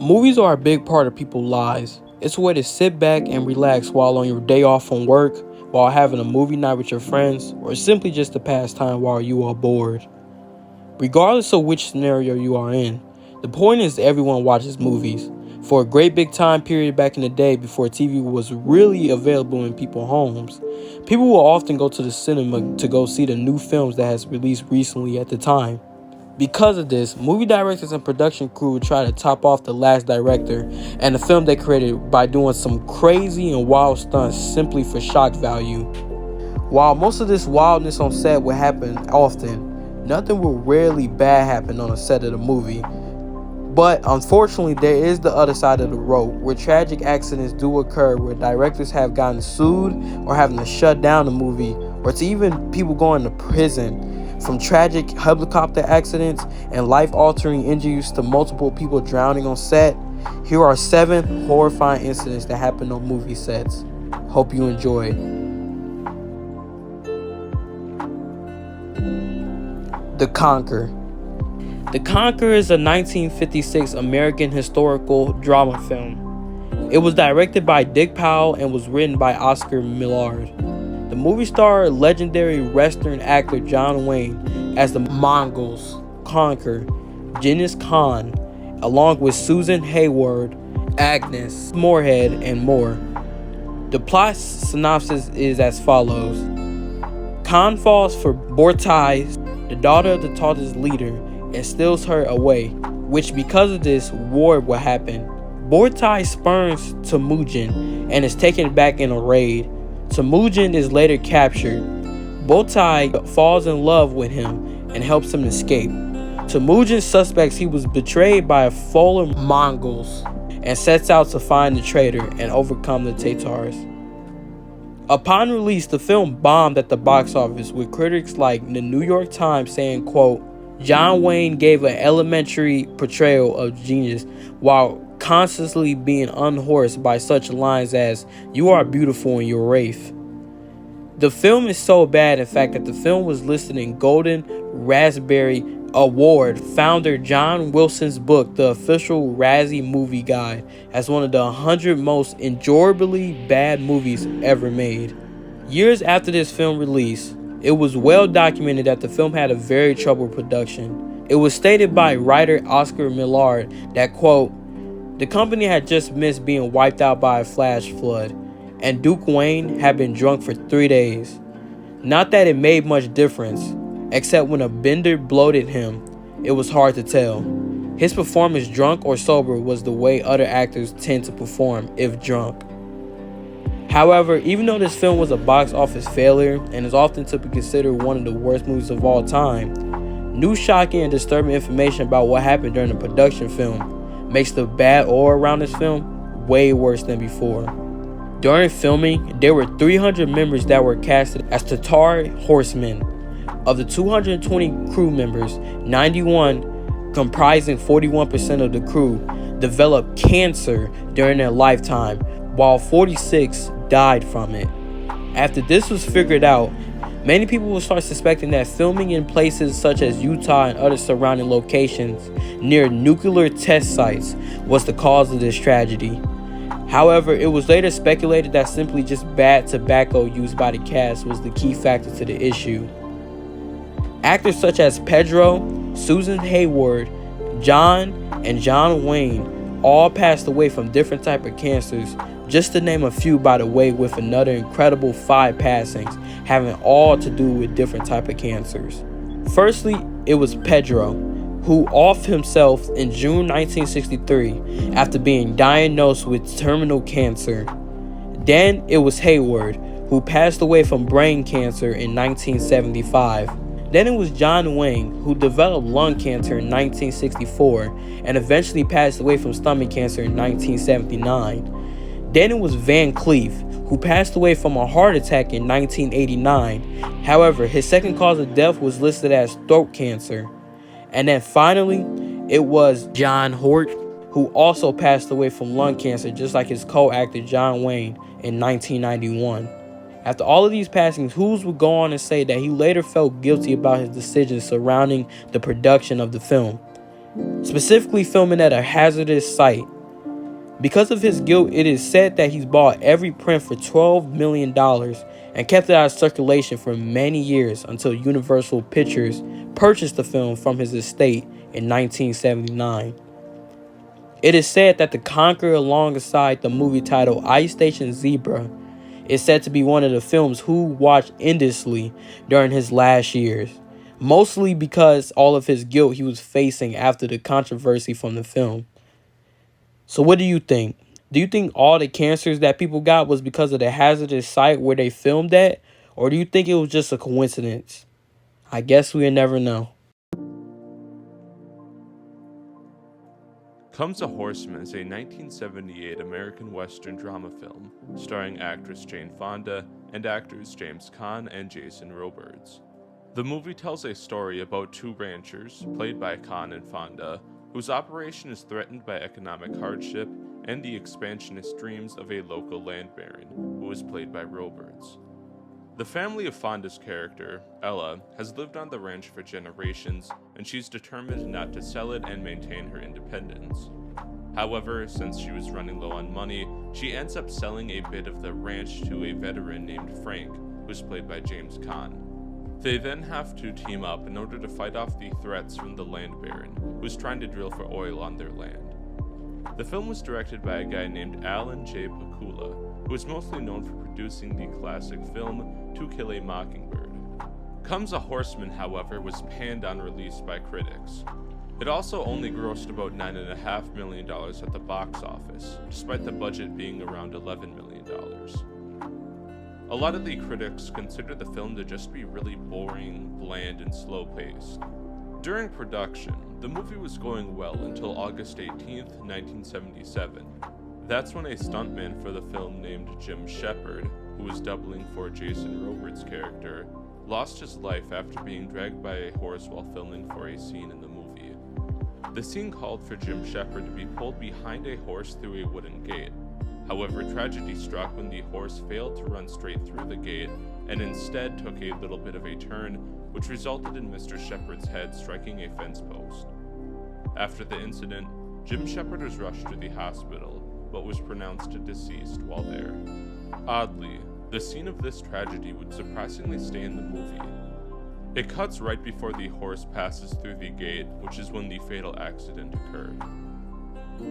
Movies are a big part of people's lives. It's a way to sit back and relax while on your day off from work, while having a movie night with your friends, or simply just to pass time while you are bored. Regardless of which scenario you are in, the point is everyone watches movies. For a great big time period back in the day before TV was really available in people's homes, people will often go to the cinema to go see the new films that has released recently at the time. Because of this, movie directors and production crew would try to top off the last director and the film they created by doing some crazy and wild stunts simply for shock value. While most of this wildness on set would happen often, nothing will rarely bad happen on a set of the movie. But unfortunately, there is the other side of the road where tragic accidents do occur, where directors have gotten sued or having to shut down the movie, or to even people going to prison. From tragic helicopter accidents and life-altering injuries to multiple people drowning on set, here are 7 horrifying incidents that happened on movie sets. Hope you enjoy. The Conqueror. The Conqueror is a 1956 American historical drama film. It was directed by Dick Powell and was written by Oscar Millard. The movie starred legendary Western actor John Wayne as the Mongols conquer Genghis Khan, along with Susan Hayward, Agnes Moorehead, and more. The plot synopsis is as follows. Khan falls for Bortai, the daughter of the Tatar's leader, and steals her away, which because of this, war will happen. Bortai spurns Temujin and is taken back in a raid. Temujin is later captured. Bortai falls in love with him and helps him escape. Temujin suspects he was betrayed by a fallen Mongols and sets out to find the traitor and overcome the Tatars. Upon release, the film bombed at the box office, with critics like the New York Times saying, quote, John Wayne gave an elementary portrayal of genius while constantly being unhorsed by such lines as, you are beautiful in your wraith. The film is so bad, in fact, that the film was listed in Golden Raspberry Award founder John Wilson's book, The Official Razzie Movie Guide, as one of the 100 most enjoyably bad movies ever made. Years after this film release, it was well documented that the film had a very troubled production. It was stated by writer Oscar Millard that, quote, the company had just missed being wiped out by a flash flood, and Duke Wayne had been drunk for 3 days. Not that it made much difference, except when a bender bloated him, it was hard to tell. His performance, drunk or sober, was the way other actors tend to perform if drunk. However, even though this film was a box office failure and is often to be considered one of the worst movies of all time, new shocking and disturbing information about what happened during the production film makes the bad aura around this film way worse than before. During filming, there were 300 members that were casted as Tatar horsemen. Of the 220 crew members, 91, comprising 41% of the crew, developed cancer during their lifetime, while 46 died from it. After this was figured out, many people will start suspecting that filming in places such as Utah and other surrounding locations near nuclear test sites was the cause of this tragedy. However, it was later speculated that simply just bad tobacco used by the cast was the key factor to the issue. Actors such as Pedro, Susan Hayward, John, and John Wayne all passed away from different types of cancers, just to name a few, by the way, with another incredible 5 passings having all to do with different types of cancers. Firstly, it was Pedro, who offed himself in June 1963 after being diagnosed with terminal cancer. Then it was Hayward, who passed away from brain cancer in 1975. Then it was John Wayne, who developed lung cancer in 1964 and eventually passed away from stomach cancer in 1979. Then it was Van Cleef, who passed away from a heart attack in 1989. However, his second cause of death was listed as throat cancer. And then finally, it was John Hort, who also passed away from lung cancer, just like his co-actor John Wayne in 1991. After all of these passings, Who's would go on and say that he later felt guilty about his decisions surrounding the production of the film. specifically filming at a hazardous site. Because of his guilt, it is said that he's bought every print for $12 million and kept it out of circulation for many years until Universal Pictures purchased the film from his estate in 1979. It is said that The Conqueror, alongside the movie titled Ice Station Zebra, is said to be one of the films who watched endlessly during his last years, mostly because all of his guilt he was facing after the controversy from the film. So what do you think? Do you think all the cancers that people got was because of the hazardous site where they filmed at? Or do you think it was just a coincidence? I guess we'll never know. Comes a Horseman is a 1978 American Western drama film starring actress Jane Fonda and actors James Caan and Jason Robards. The movie tells a story about two ranchers, played by Caan and Fonda, whose operation is threatened by economic hardship and the expansionist dreams of a local land baron, who is played by Robards. The family of Fonda's character, Ella, has lived on the ranch for generations, and she's determined not to sell it and maintain her independence. However, since she was running low on money, she ends up selling a bit of the ranch to a veteran named Frank, who's played by James Caan. They then have to team up in order to fight off the threats from the land baron, who's trying to drill for oil on their land. The film was directed by a guy named Alan J. Pakula, who is mostly known for producing the classic film To Kill a Mockingbird. Comes a Horseman, however, was panned on release by critics. It also only grossed about $9.5 million at the box office, despite the budget being around $11 million. A lot of the critics consider the film to just be really boring, bland, and slow-paced. During production, the movie was going well until August 18, 1977. That's when a stuntman for the film named Jim Shepard, who was doubling for Jason Robards' character, lost his life after being dragged by a horse while filming for a scene in the movie. The scene called for Jim Shepard to be pulled behind a horse through a wooden gate. However, tragedy struck when the horse failed to run straight through the gate and instead took a little bit of a turn, which resulted in Mr. Shepard's head striking a fence post. After the incident, Jim Shepard was rushed to the hospital, but was pronounced deceased while there. Oddly, the scene of this tragedy would surprisingly stay in the movie. It cuts right before the horse passes through the gate, which is when the fatal accident occurred.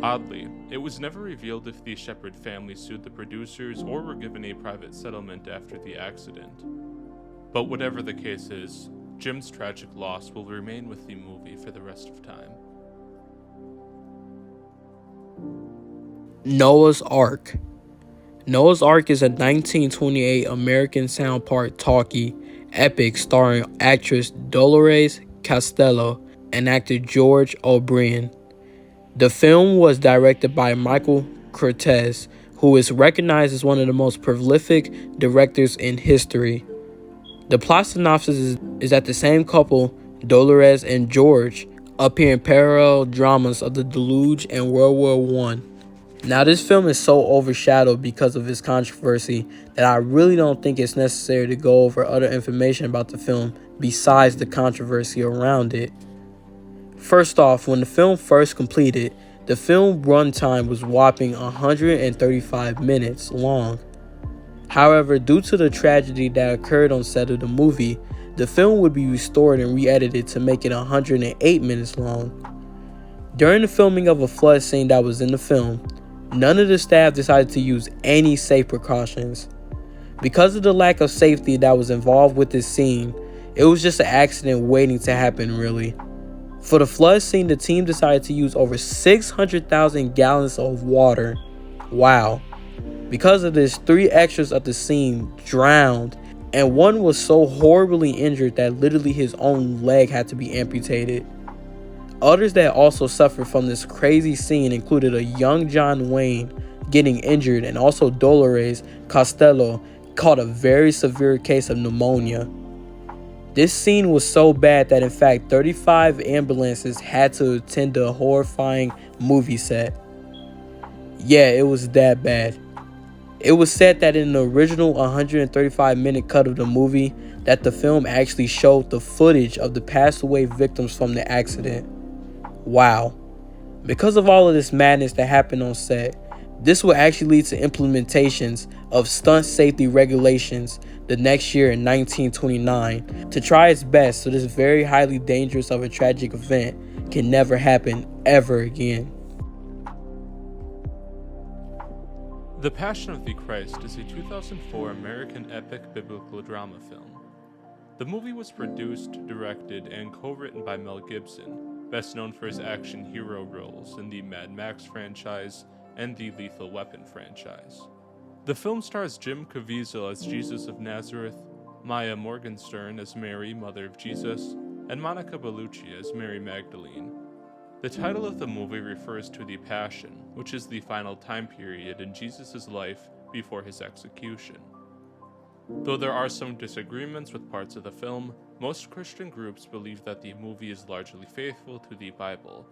Oddly, it was never revealed if the Shepard family sued the producers or were given a private settlement after the accident. But whatever the case is, Jim's tragic loss will remain with the movie for the rest of time. Noah's Ark. Noah's Ark is a 1928 American sound part talkie epic starring actress Dolores Costello and actor George O'Brien. The film was directed by Michael Curtiz, who is recognized as one of the most prolific directors in history. The plot synopsis is that the same couple, Dolores and George, appear in parallel dramas of the Deluge and World War I. Now, this film is so overshadowed because of its controversy that I really don't think it's necessary to go over other information about the film besides the controversy around it. First off, when the film first completed, the film runtime was whopping 135 minutes long. However, due to the tragedy that occurred on set of the movie, the film would be restored and re-edited to make it 108 minutes long. During the filming of a flood scene that was in the film, none of the staff decided to use any safe precautions. Because of the lack of safety that was involved with this scene, it was just an accident waiting to happen, really. For the flood scene, the team decided to use over 600,000 gallons of water. Wow. Because of this, 3 extras of the scene drowned, and one was so horribly injured that literally his own leg had to be amputated. Others that also suffered from this crazy scene included a young John Wayne getting injured, and also Dolores Costello caught a very severe case of pneumonia. This scene was so bad that in fact 35 ambulances had to attend the Horrifying movie set. Yeah, it was that bad. It was said that in the original 135-minute cut of the movie that the film actually showed the footage of the passed away victims from the accident. Wow. Because of all of this madness that happened on set, this will actually lead to implementations of stunt safety regulations the next year in 1929 to try its best so this very highly dangerous of a tragic event can never happen ever again. The Passion of the Christ is a 2004 American epic biblical drama film. The movie was produced, directed, and co-written by Mel Gibson, best known for his action hero roles in the Mad Max franchise and the Lethal Weapon franchise. The film stars Jim Caviezel as Jesus of Nazareth, Maya Morgenstern as Mary, Mother of Jesus, and Monica Bellucci as Mary Magdalene. The title of the movie refers to the Passion, which is the final time period in Jesus' life before his execution. Though there are some disagreements with parts of the film, most Christian groups believe that the movie is largely faithful to the Bible.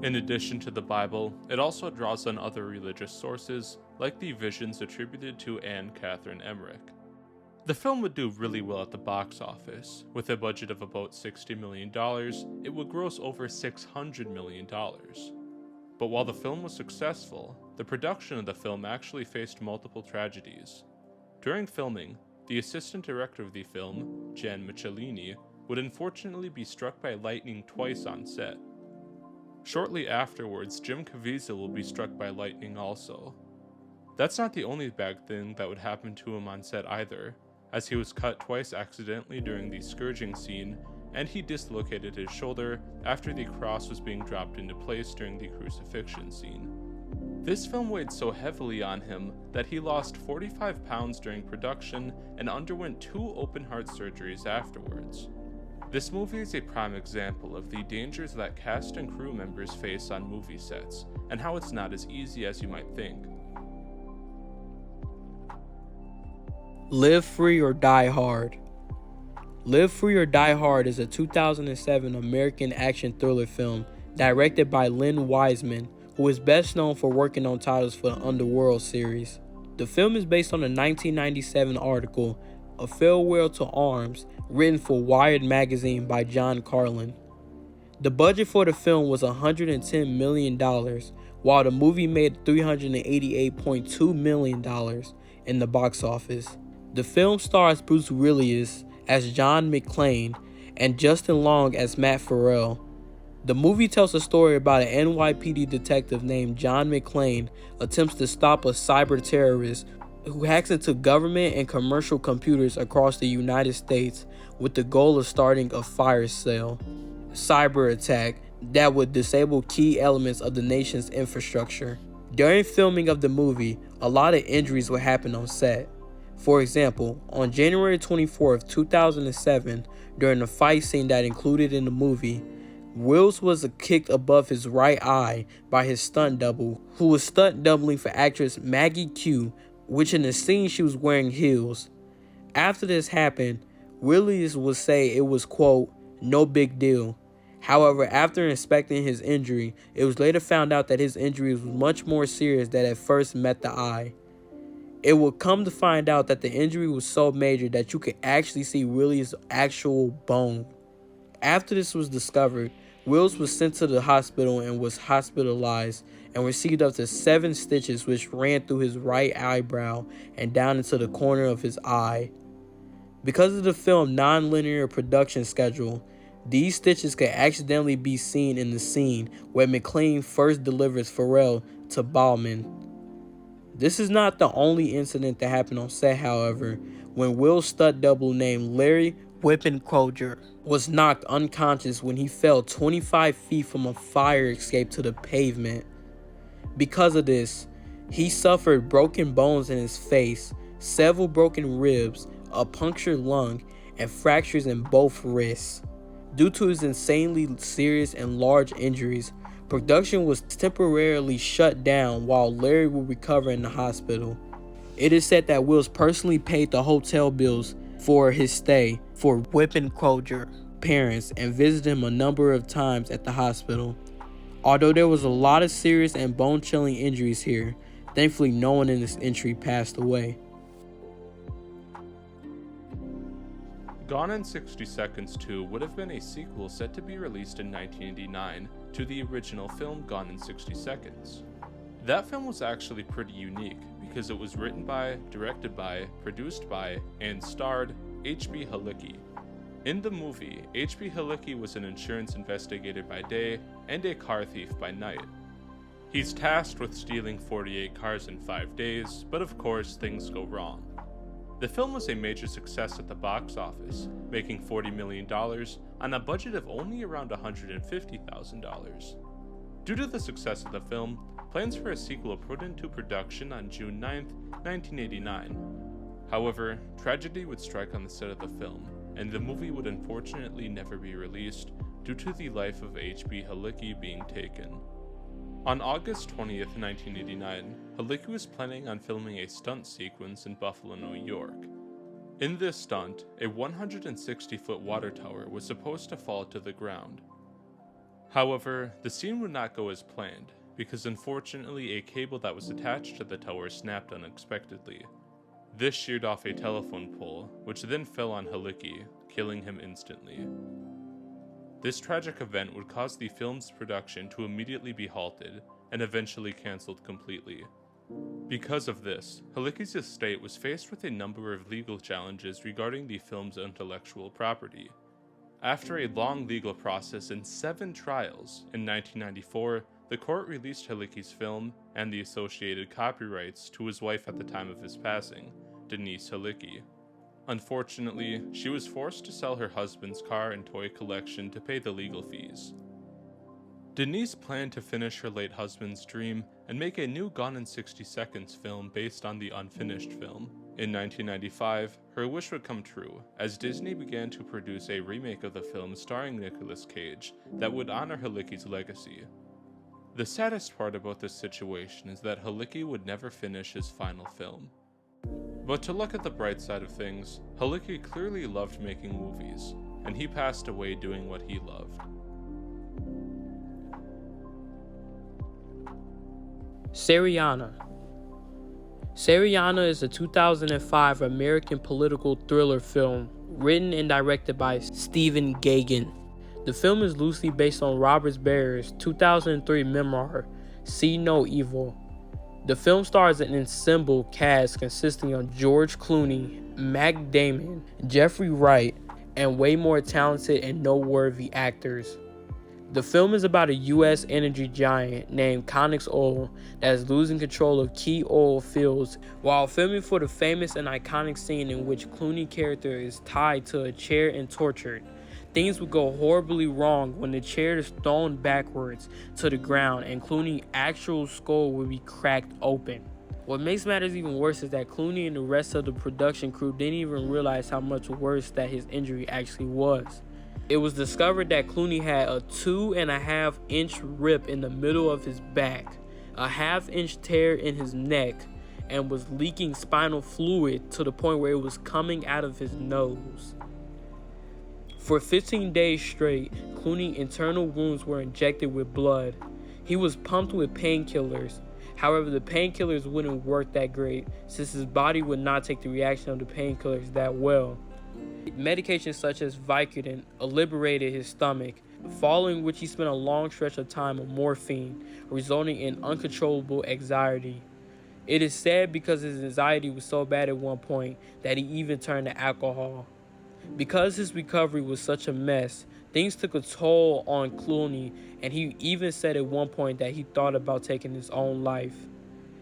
In addition to the Bible, it also draws on other religious sources, like the visions attributed to Anne Catherine Emmerich. The film would do really well at the box office. With a budget of about $60 million, it would gross over $600 million. But while the film was successful, the production of the film actually faced multiple tragedies. During filming, the assistant director of the film, Jan Michelini, would unfortunately be struck by lightning twice on set. Shortly afterwards, Jim Caviezel will be struck by lightning also. That's not the only bad thing that would happen to him on set either, as he was cut twice accidentally during the scourging scene, and he dislocated his shoulder after the cross was being dropped into place during the crucifixion scene. This film weighed so heavily on him that he lost 45 pounds during production and underwent 2 open-heart surgeries afterwards. This movie is a prime example of the dangers that cast and crew members face on movie sets, and how it's not as easy as you might think. Live Free or Die Hard. Live Free or Die Hard is a 2007 American action thriller film directed by Len Wiseman, who is best known for working on titles for the Underworld series. The film is based on a 1997 article, A Farewell to Arms, written for Wired magazine by John Carlin. The budget for the film was $110 million, while the movie made $388.2 million in the box office. The film stars Bruce Willis as John McClane and Justin Long as Matt Farrell. The movie tells a story about an NYPD detective named John McClane attempts to stop a cyber terrorist who hacks into government and commercial computers across the United States with the goal of starting a fire sale cyber attack that would disable key elements of the nation's infrastructure. During filming of the movie, a lot of injuries would happen on set. For example, on January 24th, 2007, during the fight scene that included in the movie, Wills was kicked above his right eye by his stunt double, who was stunt doubling for actress Maggie Q, which in the scene she was wearing heels. After this happened, Willis would say it was, quote, no big deal. However, after inspecting his injury, it was later found out that his injury was much more serious than at first met the eye. It would come to find out that the injury was so major that you could actually see Willis' actual bone. After this was discovered, Wills was sent to the hospital and was hospitalized and received up to 7 stitches which ran through his right eyebrow and down into the corner of his eye. Because of the film's non-linear production schedule, these stitches could accidentally be seen in the scene where McClane first delivers Farrell to Bauman. This is not the only incident that happened on set, however, when Will's stunt double named Larry Whippenkroger was knocked unconscious when he fell 25 feet from a fire escape to the pavement. Because of this, he suffered broken bones in his face, several broken ribs, a punctured lung, and fractures in both wrists. Due to his insanely serious and large injuries, production was temporarily shut down while Larry would recover in the hospital. It is said that Wills personally paid the hotel bills for his stay for Whippenkroger's parents and visited him a number of times at the hospital. Although there was a lot of serious and bone-chilling injuries here, thankfully no one in this entry passed away. Gone in 60 Seconds 2 would have been a sequel set to be released in 1989, to the original film Gone in 60 Seconds. That film was actually pretty unique because it was written by, directed by, produced by, and starred H.B. Halicki. In the movie, H.B. Halicki was an insurance investigator by day and a car thief by night. He's tasked with stealing 48 cars in 5 days, but of course things go wrong. The film was a major success at the box office, making $40 million on a budget of only around $150,000. Due to the success of the film, plans for a sequel were put into production on June 9, 1989. However, tragedy would strike on the set of the film, and the movie would unfortunately never be released due to the life of H.B. Halicki being taken. On August 20th, 1989, Halicki was planning on filming a stunt sequence in Buffalo, New York. In this stunt, a 160-foot water tower was supposed to fall to the ground. However, the scene would not go as planned, because unfortunately a cable that was attached to the tower snapped unexpectedly. This sheared off a telephone pole, which then fell on Halicki, killing him instantly. This tragic event would cause the film's production to immediately be halted and eventually cancelled completely. Because of this, Halicki's estate was faced with a number of legal challenges regarding the film's intellectual property. After a long legal process and 7 trials, in 1994, the court released Halicki's film and the associated copyrights to his wife at the time of his passing, Denise Halicki. Unfortunately, she was forced to sell her husband's car and toy collection to pay the legal fees. Denise planned to finish her late husband's dream and make a new Gone in 60 Seconds film based on the unfinished film. In 1995, her wish would come true, as Disney began to produce a remake of the film starring Nicolas Cage that would honor Halicki's legacy. The saddest part about this situation is that Halicki would never finish his final film. But to look at the bright side of things, Halicki clearly loved making movies, and he passed away doing what he loved. Scarier. Scarier is a 2005 American political thriller film written and directed by Stephen Gaghan. The film is loosely based on Robert Baer's 2003 memoir, See No Evil. The film stars an ensemble cast consisting of George Clooney, Matt Damon, Jeffrey Wright, and way more talented and noteworthy actors. The film is about a U.S. energy giant named Connex Oil that is losing control of key oil fields while filming for the famous and iconic scene in which Clooney's character is tied to a chair and tortured. Things would go horribly wrong when the chair is thrown backwards to the ground and Clooney's actual skull will be cracked open. What makes matters even worse is that Clooney and the rest of the production crew didn't even realize how much worse that his injury actually was. It was discovered that Clooney had a 2.5-inch rip in the middle of his back, a 1/2-inch tear in his neck, and was leaking spinal fluid to the point where it was coming out of his nose. For 15 days straight, Clooney's internal wounds were injected with blood. He was pumped with painkillers. However, the painkillers wouldn't work that great since his body would not take the reaction of the painkillers that well. Medications such as Vicodin liberated his stomach, following which he spent a long stretch of time on morphine, resulting in uncontrollable anxiety. It is sad because his anxiety was so bad at one point that he even turned to alcohol. Because his recovery was such a mess, things took a toll on Clooney, and he even said at one point that he thought about taking his own life.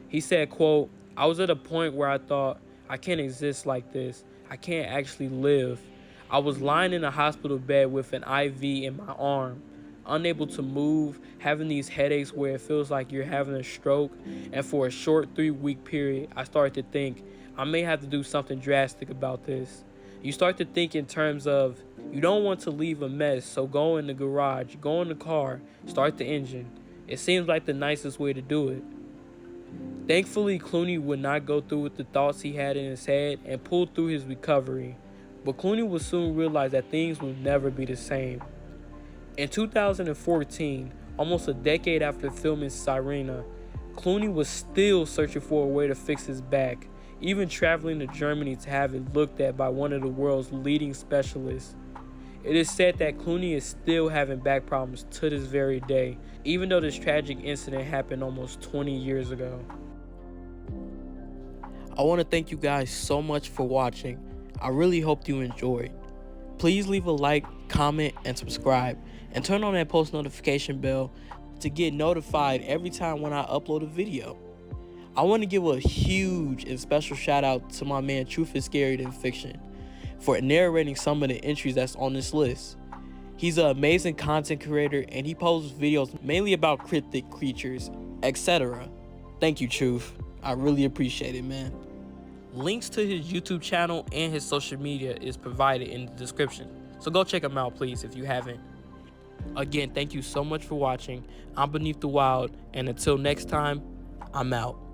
He said, quote, "I was at a point where I thought, I can't exist like this. I can't actually live. I was lying in a hospital bed with an IV in my arm, unable to move, having these headaches where it feels like you're having a stroke, and for a short 3-week period, I started to think, I may have to do something drastic about this. You start to think in terms of, you don't want to leave a mess, so go in the garage, go in the car, start the engine. It seems like the nicest way to do it." Thankfully, Clooney would not go through with the thoughts he had in his head and pulled through his recovery. But Clooney would soon realize that things would never be the same. In 2014, almost a decade after filming Sirena, Clooney was still searching for a way to fix his back, even traveling to Germany to have it looked at by one of the world's leading specialists. It is said that Clooney is still having back problems to this very day, even though this tragic incident happened almost 20 years ago. I want to thank you guys so much for watching. I really hope you enjoyed. Please leave a like, comment, and subscribe, and turn on that post notification bell to get notified every time when I upload a video. I want to give a huge and special shout out to my man Truth is Scarier Than Fiction for narrating some of the entries that's on this list. He's an amazing content creator and he posts videos mainly about cryptid creatures, etc. Thank you, Truth. I really appreciate it, man. Links to his YouTube channel and his social media is provided in the description, so go check him out, please, if you haven't. Again, thank you so much for watching. I'm Beneath the Wild, and until next time, I'm out.